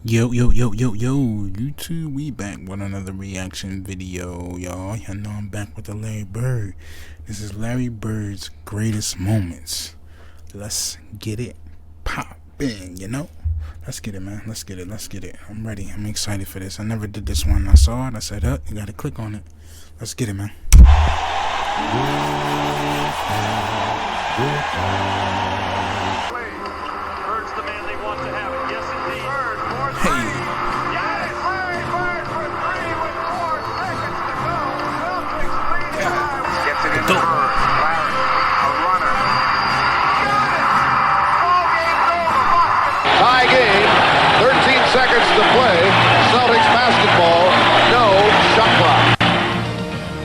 Yo, yo, yo, yo, yo, YouTube, we back with another reaction video, y'all. Y'all know I'm back with the Larry Bird. This is Larry Bird's greatest moments. Let's get it poppin', you know? Let's get it, man. Let's get it. I'm ready. I'm excited for this. I never did this one. I saw it. I said, you gotta click on it. Let's get it, man. Bird's the man they want to have it. Yes, indeed. Bird, four, three. Hey. Yes, Larry Bird for three with 4 seconds to go. Celtics lead it by. Gets it in Bird. Larry, a runner. Got it. Ball game's over. Boston. Tie game. 13 seconds to play. Celtics basketball. No shot clock.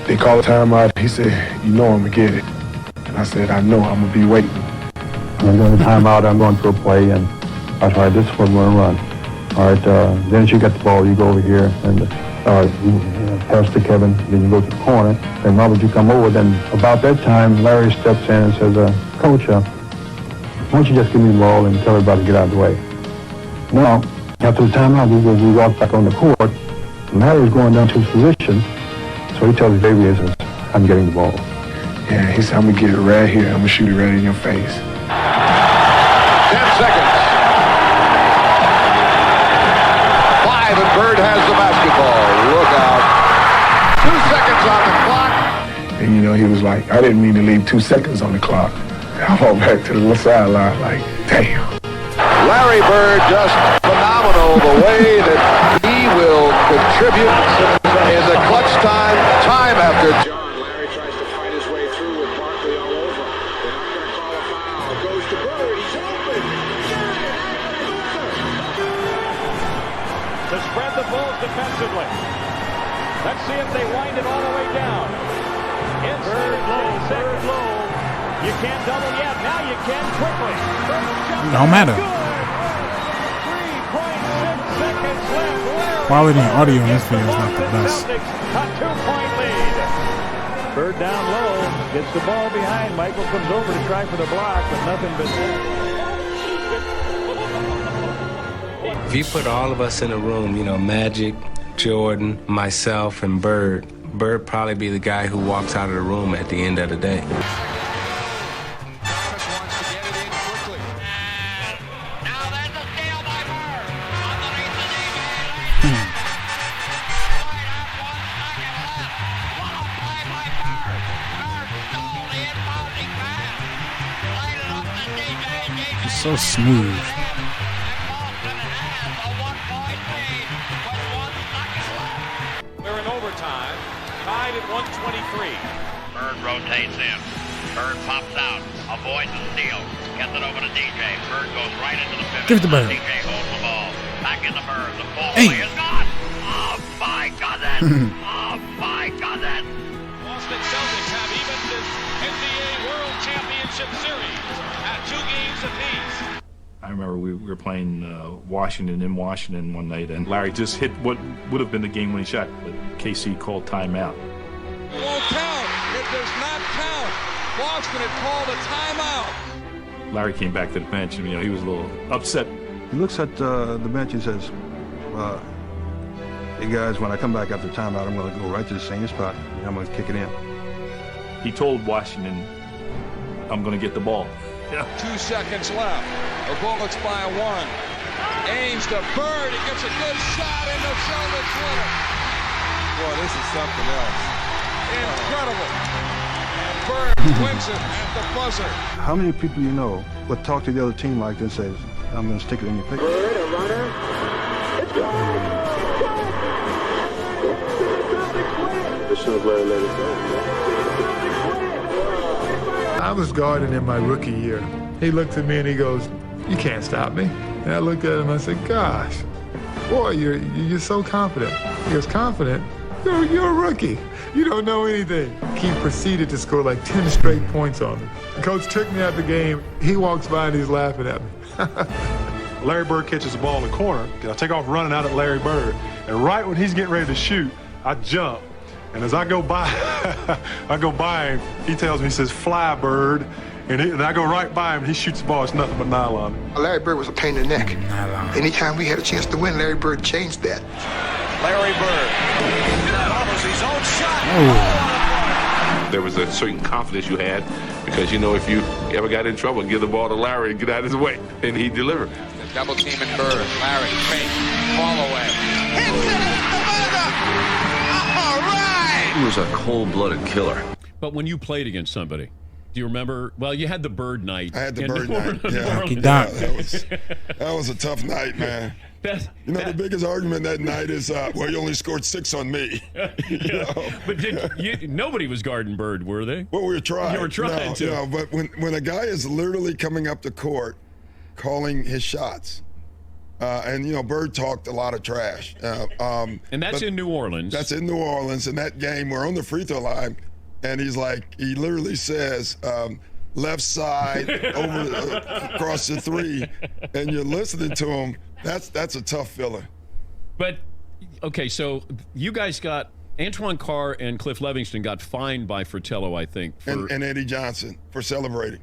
They called a timeout. He said, "You know I'm gonna get it." And I said, "I know I'm gonna be waiting." I'm going to time out, I'm going to a play, and I said, all right, this is what I'm going to run. All right, then as you get the ball, you go over here, and you pass to Kevin, then you go to the corner, and Robert, you come over. Then about that time, Larry steps in and says, Coach, why don't you just give me the ball and tell everybody to get out of the way. Now, after the timeout, we walk back on the court, and Larry's going down to his position, so he tells Davey, he says, I'm getting the ball. Yeah, he said, "I'm gonna get it right here. I'm gonna shoot it right in your face." 10 seconds. 5 and Bird has the basketball. Look out. 2 seconds on the clock. And you know, he was like, "I didn't mean to leave 2 seconds on the clock." I walked back to the sideline like, damn. Larry Bird just phenomenal the way that he will contribute in the clutch time after Larry tries to fight his way through with Barkley all over. They're not going to call a foul. Goes to Bird. He's open. To spread the Bulls defensively. Let's see if they wind it all the way down. Inside Bird low. You can't double yet. Now you can quickly. Don't matter. 3.6 seconds left. Quality and audio in this video is not the best. A 2-point lead. Bird down low. Gets the ball behind. Michael comes over to try for the block, but nothing but... If you put all of us in a room, you know, Magic, Jordan, myself, and Bird probably be the guy who walks out of the room at the end of the day. It's so smooth. We're in overtime. Tied at 123. Bird rotates in. Bird pops out. Avoids the steal. Gets it over to DJ. Bird goes right into the pivot. Give it to Bird. DJ holds the ball. Back in the Bird. The ball Hey. is gone. Oh my goodness. Oh my goodness. Boston Celtics have even this NBA World Championship Series at 2 games apiece. I remember we were playing Washington in Washington one night, and Larry just hit what would have been the game-winning shot, but KC called timeout. It won't count. It does not count. Boston had called a timeout. Larry came back to the bench, and he was a little upset. He looks at the bench and says, hey guys, when I come back after timeout, I'm going to go right to the same spot and I'm going to kick it in. He told Washington, I'm going to get the ball. 2 seconds left. The Bullets by 1. Aims to Bird. He gets a good shot in the Celtics win it. Boy, this is something else. Incredible. And Bird wins it at the buzzer. How many people you know would talk to the other team like this and say, I'm going to stick it in your picture? Bird, a runner. It's good. As soon as Larry let it go. I was guarding in my rookie year. He looked at me and he goes, "You can't stop me." And I looked at him and I said, "Gosh, boy, you're so confident." He goes, "Confident? You're a rookie. You don't know anything." He proceeded to score like 10 straight points on me. The coach took me out the game. He walks by and he's laughing at me. Larry Bird catches the ball in the corner. I take off running out at Larry Bird. And right when he's getting ready to shoot, I jump. And as I go by, him, he tells me, he says, "Fly, Bird." and I go right by him, he shoots the ball, it's nothing but nylon. Larry Bird was a pain in the neck. Anytime we had a chance to win, Larry Bird changed that. Larry Bird follows his own shot. There was a certain confidence you had because, you know, if you ever got in trouble, give the ball to Larry and get out of his way, and he'd deliver. The double team in Bird. Larry, fake, fall away. Hits it at the buzzer. All right. He was a cold-blooded killer. But when you played against somebody, do you remember? Well, you had the Bird night. I had the Bird night. Yeah, that was a tough night, man. You know, the biggest argument that night is, well, you only scored 6 on me. You know? But nobody was guarding Bird, were they? Well, we were trying. You were trying to. You know, but when a guy is literally coming up the court, calling his shots, and, you know, Bird talked a lot of trash. And that's in New Orleans. That's in New Orleans. In that game, we're on the free throw line, and he's like, he literally says, left side over across the 3, and you're listening to him. That's a tough feeling. But okay, so you guys got Antoine Carr and Cliff Levingston got fined by Fratello, I think, and Eddie Johnson for celebrating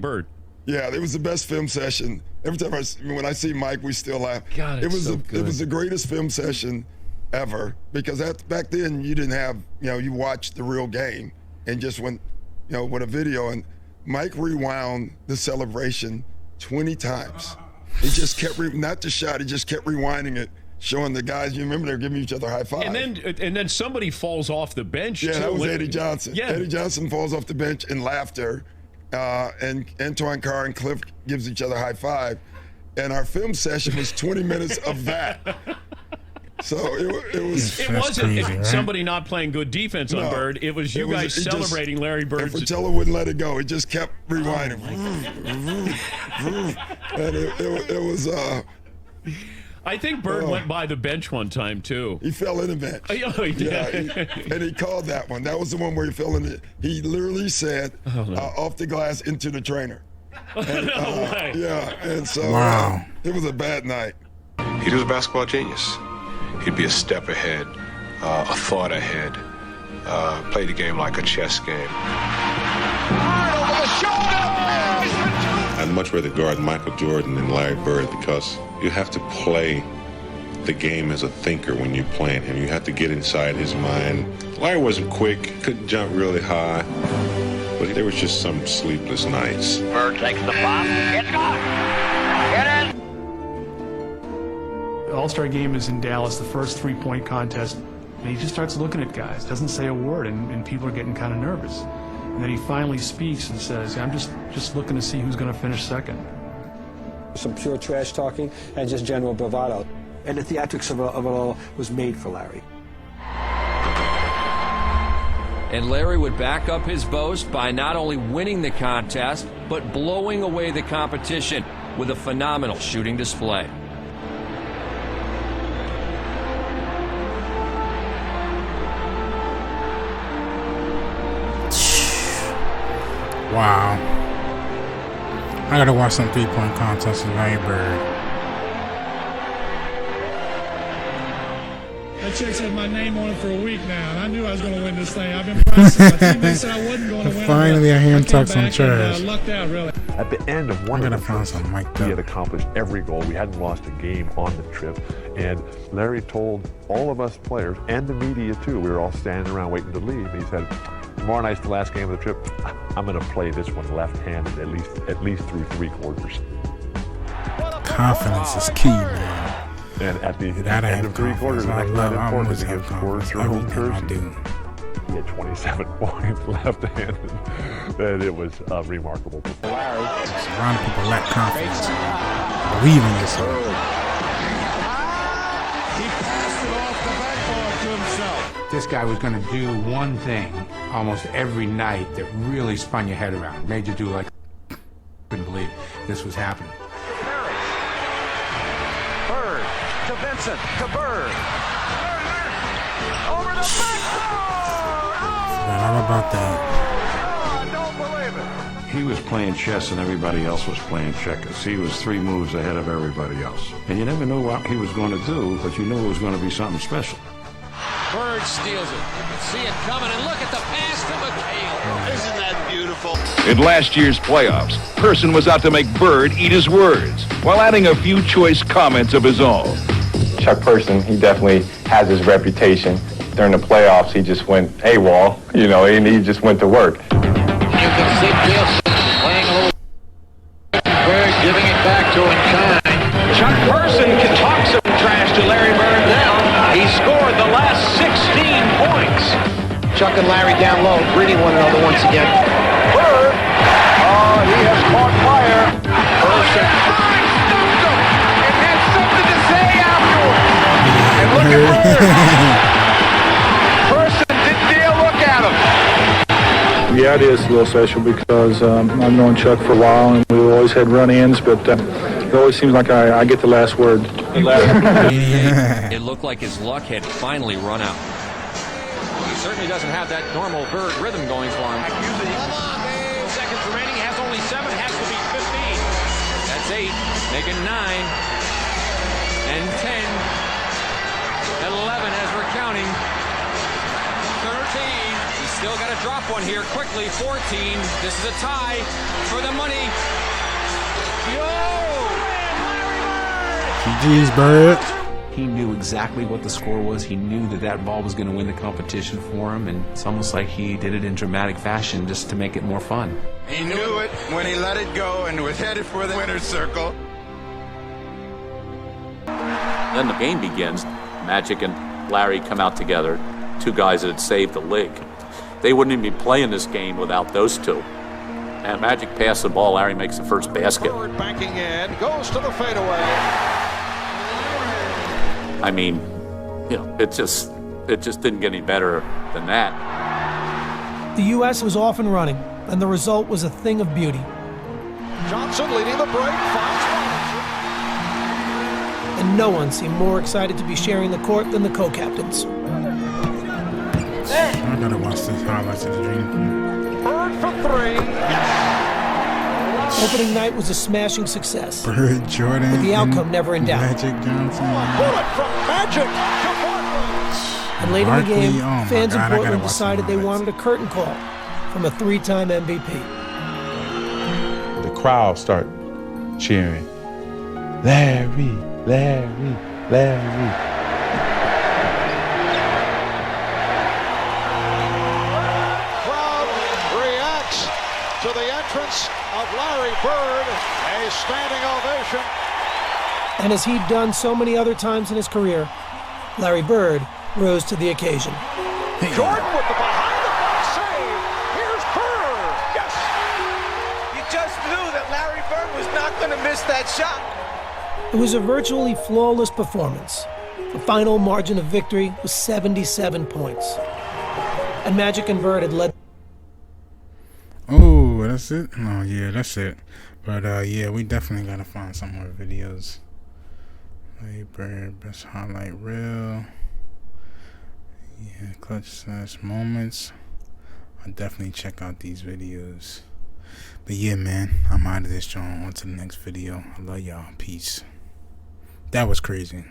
Bird. Yeah, it was the best film session. Every time when I see Mike, we still laugh. God, it was good. It was the greatest film session ever because back then you didn't have, you know, you watched the real game and just went, you know, with a video, and Mike rewound the celebration 20 times. He just kept not the shot. He just kept rewinding it, showing the guys. You remember they're giving each other high five. And then somebody falls off the bench. Yeah, too. that was Eddie Johnson. Yeah. Eddie Johnson falls off the bench in laughter, and Antoine Carr and Cliff gives each other high five, and our film session was 20 minutes of that. So it was. It wasn't crazy, right? somebody not playing good defense on Bird. It was you guys celebrating Larry Bird. And Fratello wouldn't let it go. He just kept rewinding. And it was. I think Bird went by the bench one time too. He fell in the bench. Oh, he did. Yeah, and he called that one. That was the one where he fell in it. He literally said, "Off the glass into the trainer." And, yeah, and so it was a bad night. He was a basketball genius. He'd be a step ahead, a thought ahead, play the game like a chess game. I'd much rather guard Michael Jordan than Larry Bird because you have to play the game as a thinker when you're playing him. You have to get inside his mind. Larry wasn't quick, couldn't jump really high, but there was just some sleepless nights. Bird takes the flop. It's gone. Get in. The All-Star game is in Dallas, the first three-point contest, and he just starts looking at guys, doesn't say a word, and people are getting kind of nervous. And then he finally speaks and says, I'm just looking to see who's going to finish second. Some pure trash talking and just general bravado. And the theatrics of it all was made for Larry. And Larry would back up his boast by not only winning the contest, but blowing away the competition with a phenomenal shooting display. Wow. I gotta watch some three-point contests with Larry Bird. That chick's had my name on it for a week now, and I knew I was going to win this thing. I've been practicing. My teammates said I wasn't going to win. Finally, I hear him talk some trash. Lucked out, really. At the end of one of the trips, we had accomplished every goal. We hadn't lost a game on the trip. And Larry told all of us players, and the media too, we were all standing around waiting to leave. He said, tomorrow night's the last game of the trip. I'm going to play this one left-handed at least through 3 quarters. Confidence is key, man. And at the end of 3 quarters, the next night in Portland against Forrester home Jersey, he had 27 points left-handed. And it was remarkable. Surround people lack confidence. Believe in yourself. He passed it off the backboard to himself. This guy was going to do one thing almost every night that really spun your head around, made you do like, couldn't believe this was happening. Bird to Vincent to Bird. Over the backboard. How about that? I don't believe it. He was playing chess and everybody else was playing checkers. He was 3 moves ahead of everybody else. And you never knew what he was going to do, but you knew it was going to be something special. Bird steals it. You can see it coming, and look at the pass to McHale. Isn't that beautiful? In last year's playoffs, Person was out to make Bird eat his words, while adding a few choice comments of his own. Chuck Person, he definitely has his reputation. During the playoffs, he just went AWOL, you know, and he just went to work. You can see Bill playing a little. Bird giving it back to him kind. Chuck Person can talk some trash to Larry Bird now. He scored the last 16 points. Chuck and Larry down low, greeting one another once again. Bird, he has caught fire. Person. And had something to say afterwards. And look at Bird. Person didn't dare look at him. Yeah, it is a little special because I've known Chuck for a while and we've always had run-ins, but it always seems like I get the last word. It looked like his luck had finally run out. He certainly doesn't have that normal Bird rhythm going for him. Come on, Dave. Seconds remaining. Has only 7. Has to be 15. That's 8, making 9, and 10, 11 as we're counting. 13. He's still got to drop one here quickly. 14. This is a tie for the money. GG's, Bird. He knew exactly what the score was. He knew that that ball was going to win the competition for him, and it's almost like he did it in dramatic fashion just to make it more fun. He knew it when he let it go and was headed for the winner's circle. Then the game begins. Magic and Larry come out together, two guys that had saved the league. They wouldn't even be playing this game without those two. And Magic passed the ball. Larry makes the first basket. Bird banking in, goes to the fadeaway. I mean, you know, it just didn't get any better than that. The U.S. was off and running, and the result was a thing of beauty. Johnson leading the break, finds And no one seemed more excited to be sharing the court than the co-captains. I gotta watch this highlights of the dream. Bird for 3. Opening night was a smashing success. Bird, Jordan, with the outcome never in doubt. Magic Johnson. Bullet from Magic to Portland. And later in the game, fans in God, Portland decided they wanted a curtain call from a 3-time MVP. The crowd start cheering, Larry, Larry, Larry. Crowd reacts to the entrance of Larry Bird, a standing ovation. And as he'd done so many other times in his career, Larry Bird rose to the occasion. Jordan with the behind-the-back save. Here's Bird. Yes. You just knew that Larry Bird was not going to miss that shot. It was a virtually flawless performance. The final margin of victory was 77 points. And Magic and Bird had led. Oh, that's it? Oh, yeah, that's it. But, yeah, we definitely gotta find some more videos. Larry Bird, best highlight reel. Yeah, clutch moments. I'll definitely check out these videos. But yeah, man, I'm out of this joint. On to the next video. I love y'all. Peace. That was crazy.